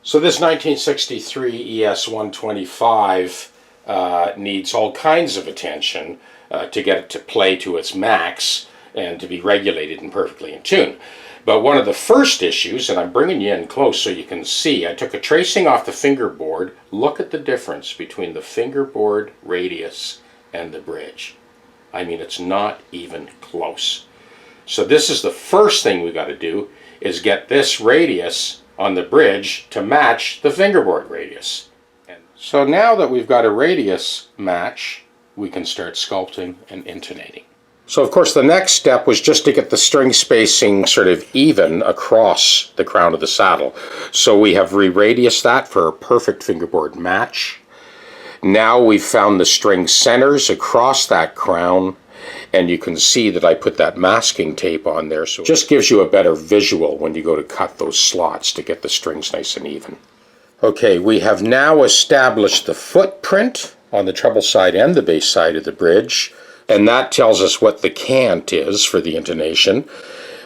So this 1963 ES 125 needs all kinds of attention to get it to play to its max and to be regulated and perfectly in tune. But one of the first issues, and I'm bringing you in close so you can see, I took a tracing off the fingerboard. Look at the difference between the fingerboard radius and the bridge. I mean, it's not even close. So this is the first thing we got to do, is get this radius on the bridge to match the fingerboard radius. And so now that we've got a radius match, we can start sculpting and intonating. So of course the next step was just to get the string spacing sort of even across the crown of the saddle. So we have re-radiused that for a perfect fingerboard match. Now we've found the string centers across that crown, and you can see that I put that masking tape on there, so it just gives you a better visual when you go to cut those slots to get the strings nice and even. Okay, we have now established the footprint on the treble side and the bass side of the bridge, and that tells us what the cant is for the intonation.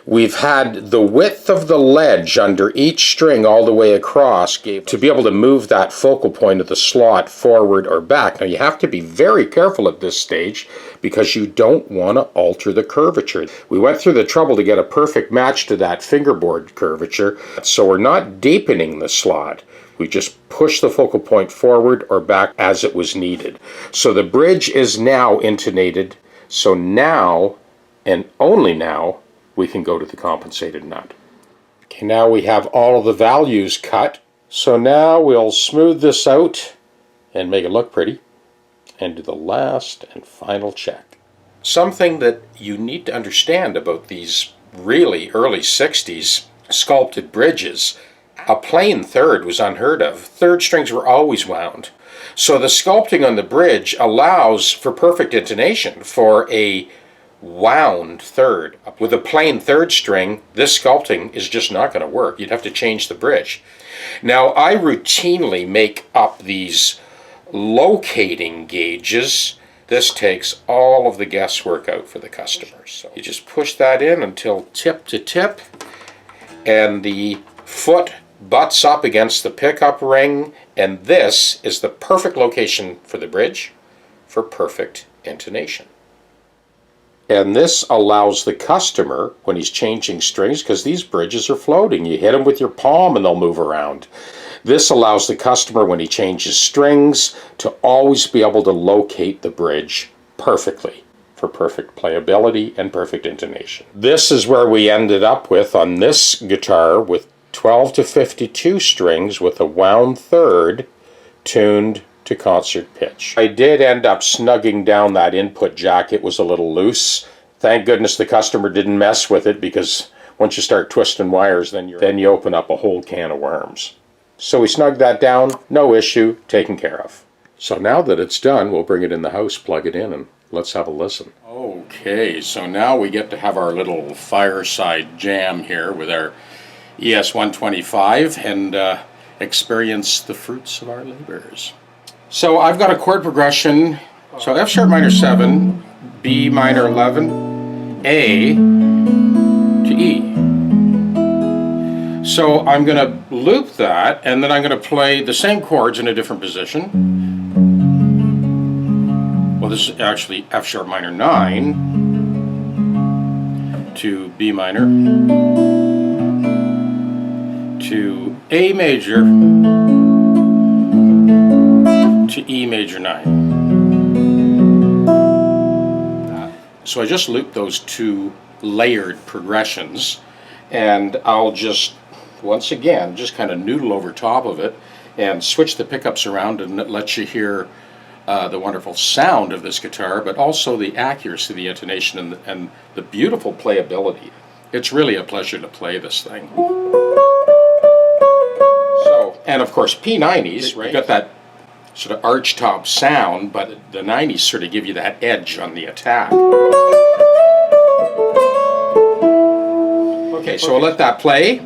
We've had the width of the ledge under each string all the way across to be able to move that focal point of the slot forward or back. Now you have to be very careful at this stage because you don't want to alter the curvature. We went through the trouble to get a perfect match to that fingerboard curvature, so we're not deepening the slot. We just push the focal point forward or back as it was needed. So the bridge is now intonated, so now, and only now, we can go to the compensated nut. Okay, now we have all of the values cut. So now we'll smooth this out and make it look pretty and do the last and final check. Something that you need to understand about these really early 60s sculpted bridges, a plain third was unheard of. Third strings were always wound. So the sculpting on the bridge allows for perfect intonation for a wound third. With a plain third string, this sculpting is just not going to work. You'd have to change the bridge. Now, I routinely make up these locating gauges. This takes all of the guesswork out for the customer. So you just push that in until tip to tip, and the foot butts up against the pickup ring, and this is the perfect location for the bridge for perfect intonation. And this allows the customer, when he's changing strings, because these bridges are floating, you hit them with your palm and they'll move around. This allows the customer, when he changes strings, to always be able to locate the bridge perfectly for perfect playability and perfect intonation. This is where we ended up with, on this guitar, with 12 to 52 strings with a wound third tuned to concert pitch. I did end up snugging down that input jack. It was a little loose. Thank goodness the customer didn't mess with it, because once you start twisting wires, then you open up a whole can of worms. So we snugged that down, no issue, taken care of. So now that it's done, we'll bring it in the house, plug it in, and let's have a listen. Okay, so now we get to have our little fireside jam here with our ES 125 and experience the fruits of our labors. So I've got a chord progression, so F sharp minor 7, B minor 11, A to E. So I'm going to loop that, and then I'm going to play the same chords in a different position. Well, this is actually F sharp minor 9 to B minor to A major to E major 9. So I just looped those two layered progressions, and I'll just, once again, just kind of noodle over top of it and switch the pickups around, and it lets you hear the wonderful sound of this guitar, but also the accuracy, the intonation, and the beautiful playability. It's really a pleasure to play this thing. So, and of course P90s, right? You got that sort of arch top sound, but the 90s sort of give you that edge on the attack. Okay, so I'll let that play.